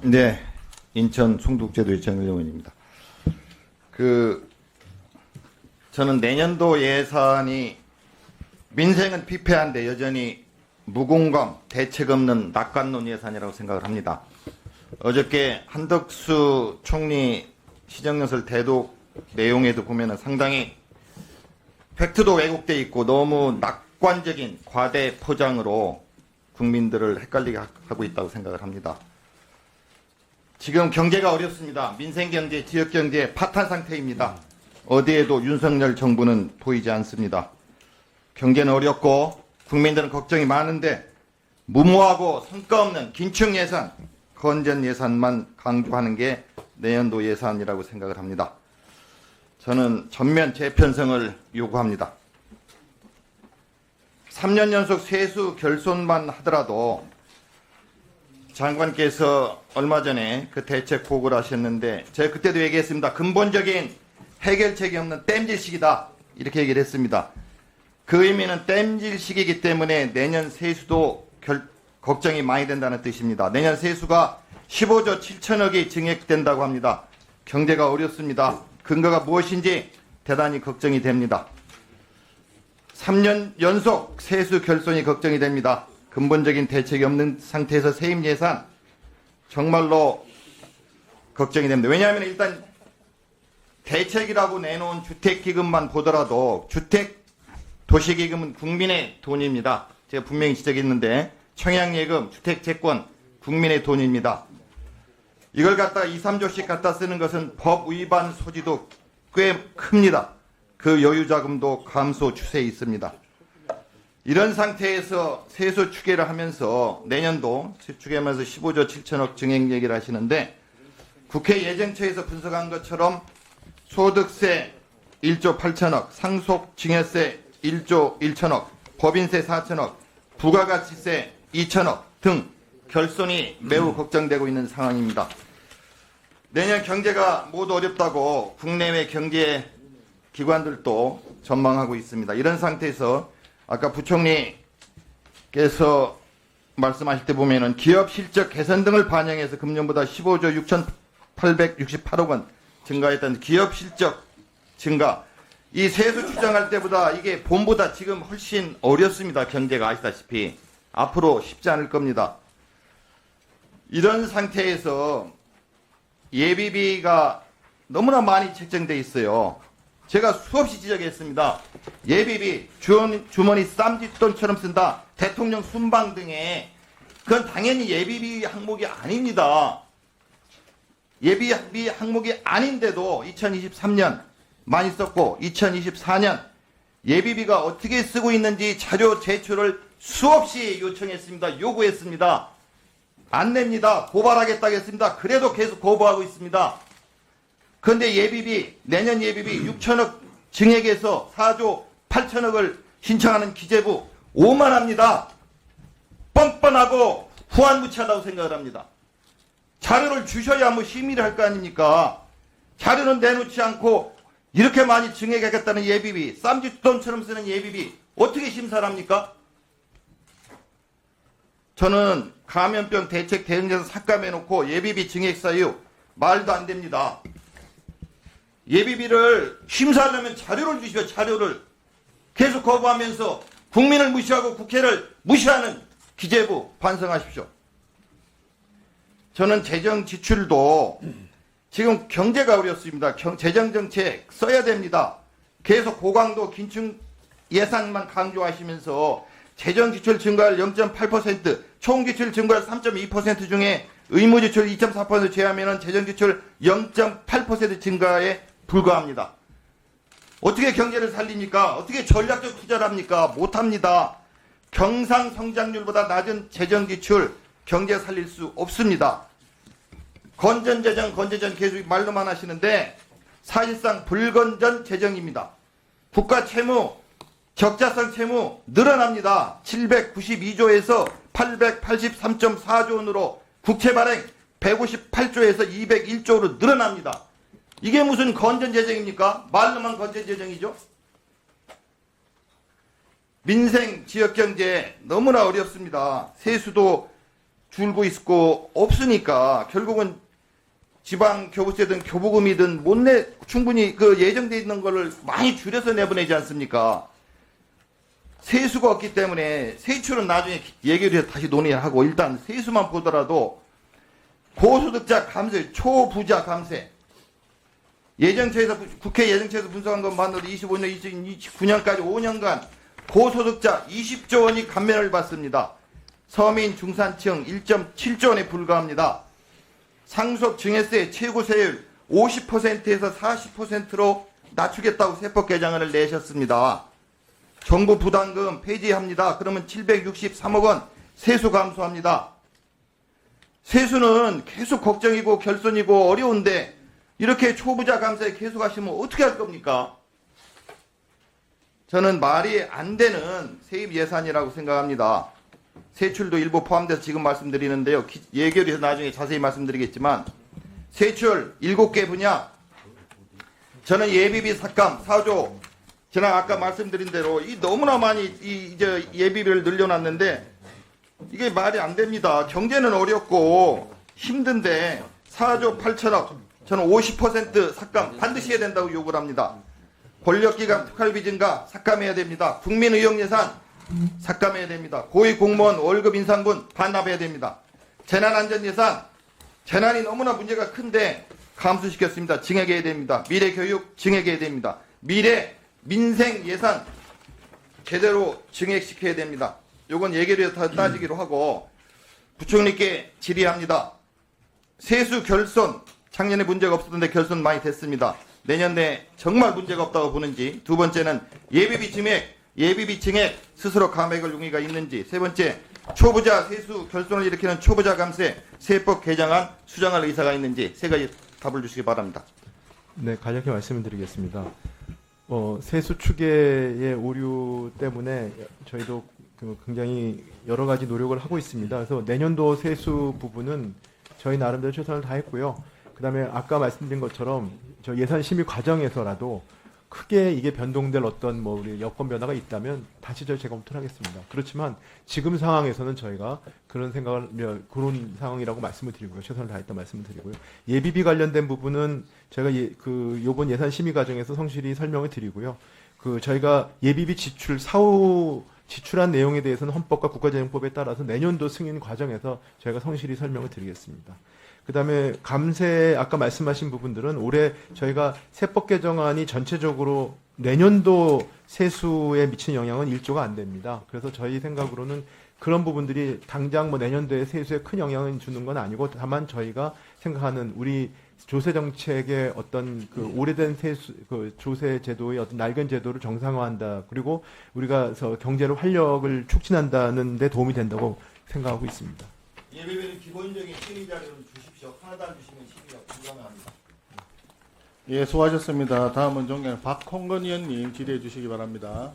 네, 인천 송도제도의 정의원입니다. 저는 내년도 예산이 민생은 피폐한데 여전히 무공감, 대책 없는 낙관론 예산이라고 생각을 합니다. 어저께 한덕수 총리 시정연설 대독 내용에도 보면은 상당히 팩트도 왜곡돼 있고 너무 낙관적인 과대 포장으로 국민들을 헷갈리게 하고 있다고 생각을 합니다. 지금 경제가 어렵습니다. 민생경제, 지역경제 파탄 상태입니다. 어디에도 윤석열 정부는 보이지 않습니다. 경제는 어렵고 국민들은 걱정이 많은데 무모하고 성과 없는 긴축 예산, 건전 예산만 강조하는 게 내년도 예산이라고 생각을 합니다. 저는 전면 재편성을 요구합니다. 3년 연속 세수 결손만 하더라도 장관께서 얼마 전에 그 대책 보고를 하셨는데 제가 그때도 얘기했습니다. 근본적인 해결책이 없는 땜질식이다. 이렇게 얘기를 했습니다. 그 의미는 땜질식이기 때문에 내년 세수도 걱정이 많이 된다는 뜻입니다. 내년 세수가 15조 7천억이 증액된다고 합니다. 경제가 어렵습니다. 근거가 무엇인지 대단히 걱정이 됩니다. 3년 연속 세수 결손이 걱정이 됩니다. 근본적인 대책이 없는 상태에서 세입 예산 정말로 걱정이 됩니다. 왜냐하면 일단 대책이라고 내놓은 주택기금만 보더라도 주택도시기금은 국민의 돈입니다. 제가 분명히 지적했는데 청약예금, 주택채권 국민의 돈입니다. 이걸 갖다가 2, 3조씩 갖다 쓰는 것은 법 위반 소지도 꽤 큽니다. 그 여유자금도 감소 추세에 있습니다. 이런 상태에서 세수 추계를 하면서 내년도 추계하면서 15조 7천억 증액 얘기를 하시는데 국회 예정처에서 분석한 것처럼 소득세 1조 8천억, 상속증여세 1조 1천억, 법인세 4천억, 부가가치세 2천억 등 결손이 매우 걱정되고 있는 상황입니다. 내년 경제가 모두 어렵다고 국내외 경제 기관들도 전망하고 있습니다. 이런 상태에서 아까 부총리께서 말씀하실 때 보면은 기업 실적 개선 등을 반영해서 금년보다 15조 6,868억 원 증가했던 기업 실적 증가. 이 세수 추정할 때보다 이게 봄보다 지금 훨씬 어렵습니다. 경제가 아시다시피. 앞으로 쉽지 않을 겁니다. 이런 상태에서 예비비가 너무나 많이 책정돼 있어요. 제가 수없이 지적했습니다. 예비비, 주머니 쌈짓돈처럼 쓴다. 대통령 순방 등에 그건 당연히 예비비 항목이 아닙니다. 예비비 항목이 아닌데도 2023년 많이 썼고 2024년 예비비가 어떻게 쓰고 있는지 자료 제출을 수없이 요청했습니다. 요구했습니다. 안 냅니다. 고발하겠다고 했습니다. 그래도 계속 거부하고 있습니다. 그런데 예비비, 내년 예비비 6천억 증액에서 4조 8천억을 신청하는 기재부 오만합니다. 뻔뻔하고 후안무치하다고 생각을 합니다. 자료를 주셔야 뭐 심의를 할 거 아닙니까? 자료는 내놓지 않고 이렇게 많이 증액하겠다는 예비비, 쌈짓돈처럼 쓰는 예비비 어떻게 심사를 합니까? 저는 감염병 대책 대응제도 삭감해놓고 예비비 증액 사유 말도 안 됩니다. 예비비를 심사하려면 자료를 주시오. 자료를 계속 거부하면서 국민을 무시하고 국회를 무시하는 기재부 반성하십시오. 저는 재정 지출도 지금 경제가 어렵습니다. 재정정책 써야 됩니다. 계속 고강도 긴축 예산만 강조하시면서 재정지출 증가율 0.8%, 총지출 증가율 3.2% 중에 의무지출 2.4% 제하면 재정지출 0.8% 증가에 불과합니다. 어떻게 경제를 살립니까? 어떻게 전략적 투자를 합니까? 못합니다. 경상성장률보다 낮은 재정지출 경제 살릴 수 없습니다. 건전재정, 건전재정 계속 말로만 하시는데 사실상 불건전 재정입니다. 국가 채무, 적자성 채무 늘어납니다. 792조에서 883.4조 원으로 국채 발행 158조에서 201조로 늘어납니다. 이게 무슨 건전재정입니까? 말로만 건전재정이죠. 민생, 지역경제 너무나 어렵습니다. 세수도 줄고 있고 없으니까 결국은 지방 교부세든 교부금이든 충분히 그 예정돼 있는 거를 많이 줄여서 내보내지 않습니까? 세수가 없기 때문에 세출은 나중에 얘기를 해서 다시 논의를 하고 일단 세수만 보더라도 고소득자 감세, 초부자 감세 예정처에서 국회 예정처에서 분석한 것만으로 25년, 2029년까지 5년간 고소득자 20조 원이 감면을 받습니다. 서민 중산층 1.7조 원에 불과합니다. 상속 증여세 최고 세율 50%에서 40%로 낮추겠다고 세법 개정안을 내셨습니다. 정부 부담금 폐지합니다. 그러면 763억 원 세수 감소합니다. 세수는 계속 걱정이고 결손이고 어려운데 이렇게 초부자 감세에 계속 하시면 어떻게 할 겁니까? 저는 말이 안 되는 세입 예산이라고 생각합니다. 세출도 일부 포함돼서 지금 말씀드리는데요. 예결위에서 나중에 자세히 말씀드리겠지만 세출 7개 분야 저는 예비비 삭감 4조 지난 아까 말씀드린 대로 이 너무나 많이 이제 예비비를 늘려놨는데 이게 말이 안 됩니다. 경제는 어렵고 힘든데 4조 8천억 저는 50% 삭감 반드시 해야 된다고 요구를 합니다. 권력기관 특활비 증가 삭감해야 됩니다. 국민의용 예산 삭감해야 됩니다. 고위공무원 월급 인상분 반납해야 됩니다. 재난안전예산 재난이 너무나 문제가 큰데 감수시켰습니다. 증액해야 됩니다. 미래교육 증액해야 됩니다. 미래 민생 예산 제대로 증액시켜야 됩니다. 요건 예결위에서 따지기로 하고 부총리께 질의합니다. 세수 결손 작년에 문제가 없었는데 결손 많이 됐습니다. 내년에 정말 문제가 없다고 보는지 두 번째는 예비비 증액 스스로 감액을 용의가 있는지 세 번째 초부자 세수 결손을 일으키는 초부자 감세 세법 개정안 수정할 의사가 있는지 세 가지 답을 주시기 바랍니다. 네, 간략히 말씀을 드리겠습니다. 세수 추계의 오류 때문에 저희도 굉장히 여러 가지 노력을 하고 있습니다. 그래서 내년도 세수 부분은 저희 나름대로 최선을 다했고요. 그다음에 아까 말씀드린 것처럼 저 예산 심의 과정에서라도 크게 이게 변동될 어떤 우리 여건 변화가 있다면 다시 저희 재검토를 하겠습니다. 그렇지만 지금 상황에서는 저희가 그런 그런 상황이라고 말씀을 드리고요. 최선을 다했다 말씀을 드리고요. 예비비 관련된 부분은 저희가 요번 예산 심의 과정에서 성실히 설명을 드리고요. 저희가 예비비 사후 지출한 내용에 대해서는 헌법과 국가재정법에 따라서 내년도 승인 과정에서 저희가 성실히 설명을 드리겠습니다. 그다음에 감세 아까 말씀하신 부분들은 올해 저희가 세법 개정안이 전체적으로 내년도 세수에 미치는 영향은 1조가 안 됩니다. 그래서 저희 생각으로는 그런 부분들이 당장 내년도에 세수에 큰 영향을 주는 건 아니고 다만 저희가 생각하는 우리 조세 정책의 어떤 오래된 조세 제도의 어떤 낡은 제도를 정상화한다. 그리고 우리가 경제를 활력을 촉진한다는 데 도움이 된다고 생각하고 있습니다. 예비비는 기본적인 심의 자료를 주십시오. 하나도 안 주시면 심의가 불가능합니다. 예, 수고하셨습니다. 다음은 존경하는 박홍근 의원님 질의해 주시기 바랍니다.